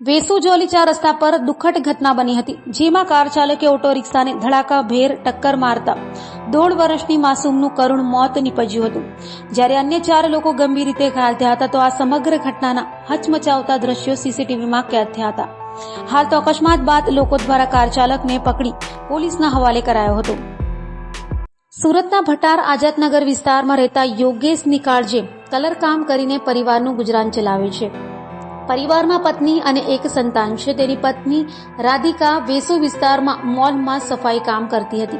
વેસુ-જોલી 4 રસ્તા પર દુઃખદ ઘટના બની હતી, જેમાં કાર ચાલકે ઓટો રિક્ષાને ધડાકાભેર ટક્કર મારતા 1.5 વર્ષની માસૂમનું કરુણ મોત નીપજ્યું હતું, જ્યારે અન્ય 4 લોકો ગંભીર રીતે ઘાયલ થયા હતા. તો આ સમગ્ર ઘટનાના હચમચાવતા દ્રશ્યો સીસીટીવીમાં કેદ થયા હતા. હાલ તો અકસ્માત બાદ લોકો દ્વારા કાર ચાલકને પકડી પોલીસના હવાલે કરાયો હતો. સુરતના ભટાર આઝાદનગર વિસ્તારમાં રહેતા યોગેશ નિકાળજે કલરકામ કરીને પરિવારનું ગુજરાન ચલાવે છે. પરિવારમાં પત્ની અને એક સંતાન છે. તેની પત્ની રાધિકા વેસુ વિસ્તારમાં મોલમાં સફાઈ કામ કરતી હતી,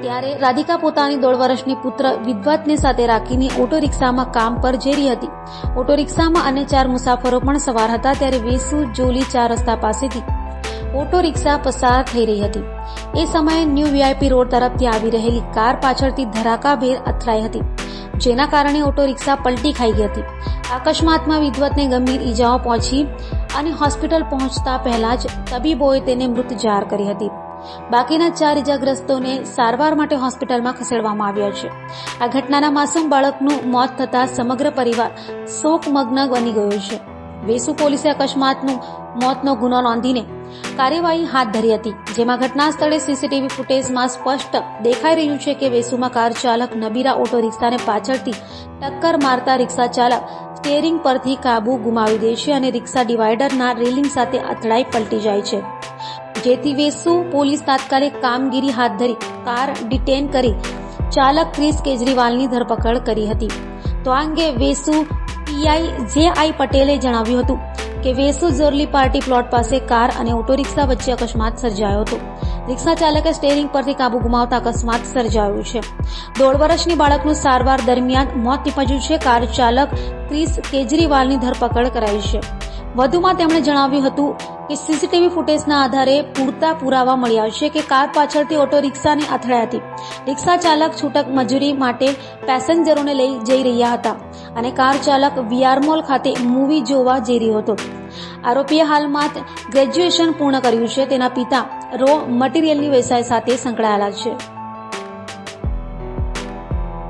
ત્યારે રાધિકા પોતાની 1.5 વર્ષની પુત્ર વિદ્વતને સાથે રાખીને ઓટો રિક્ષામાં કામ પર જઈ રહી હતી. ઓટો રિક્ષામાં અન્ય 4 મુસાફરો પણ સવાર હતા, ત્યારે વેસુ-જોલી 4 રસ્તા પાસેથી ઓટો રિક્ષા પસાર થઈ રહી હતી. એ સમયે ન્યૂ વીઆઈપી રોડ તરફથી આવી રહેલી કાર પાછળથી ધડાકાભેર અથડાઈ હતી, જેના કારણે ઓટો રિક્ષા પલટી ખાઈ ગઈ હતી. અકસ્માતમાં વિદ્વતને ગંભીર ઈજાઓ પહોંચી અને હોસ્પિટલ પહોંચતા પહેલા જ તબીબોએ તેને મૃત જાહેર કરી હતી. બાકીના 4 ઈજાગ્રસ્તોને સારવાર માટે હોસ્પિટલમાં ખસેડવામાં આવ્યા છે. આ ઘટનાના માસૂમ બાળકનું મોત થતાં સમગ્ર પરિવાર શોકમગ્ન બની ગયો છે. વેસુ પોલીસે અકસ્માતનું મોતનો ગુનો નોંધીને કાર્યવાહી હાથ ધરી હતી, જેમાં ઘટના સ્થળે સીસીટીવી ફૂટેજમાં સ્પષ્ટ દેખાઈ રહ્યું છે કે વેસુમાં કાર ચાલક નબીરા ઓટો રિક્ષાને પાછળથી ટક્કર મારતા રિક્ષા ચાલક સ્ટીયરિંગ પરથી કાબુ ગુમાવી દે છે અને રિક્ષા ડિવાઈડરના રેલિંગ સાથે અથડાઈ પલટી જાય છે, જેથી વેસુ પોલીસ તાત્કાલિક કામગીરી હાથ ધરી કાર ડિટેન કરી ચાલક ક્રિસ કેજરીવાલની ધરપકડ કરી હતી. તો આ અંગે વેસુ પીઆઈ જે.આઈ. પટેલે જણાવ્યું હતું કે વેસુ-જોલી પાર્ટી પ્લોટ પાસે કાર અને ઓટો રિક્ષા વચ્ચે અકસ્માત સર્જાયો હતો. રિક્ષા ચાલકે સ્ટીયરિંગ પરથી કાબુ ગુમાવતા અકસ્માત સર્જાયો છે. 1.5 વર્ષની બાળકનું સારવાર દરમિયાન મોત નીપજ્યું છે. કાર ચાલક ક્રિસ કેજરીવાલની ધરપકડ કરાઈ છે. વધુમાં તેમણે જણાવ્યું હતું કે સીસીટીવી ફૂટેજના આધારે પૂરતા પુરાવા મળ્યા છે કે કાર પાછળથી ઓટો રિક્ષાને અથડાઈ હતી. રિક્ષા ચાલક છૂટક મજૂરી માટે પેસેન્જરોને લઈ જઈ રહ્યા હતા અને કાર ચાલક વીઆર મોલ ખાતે મૂવી જોવા જઈ રહ્યો હતો. આરોપીએ હાલમાં ગ્રેજ્યુએશન પૂર્ણ કર્યું છે. તેના પિતા રો મટીરિયલની વ્યવસાય સાથે સંકળાયેલા છે.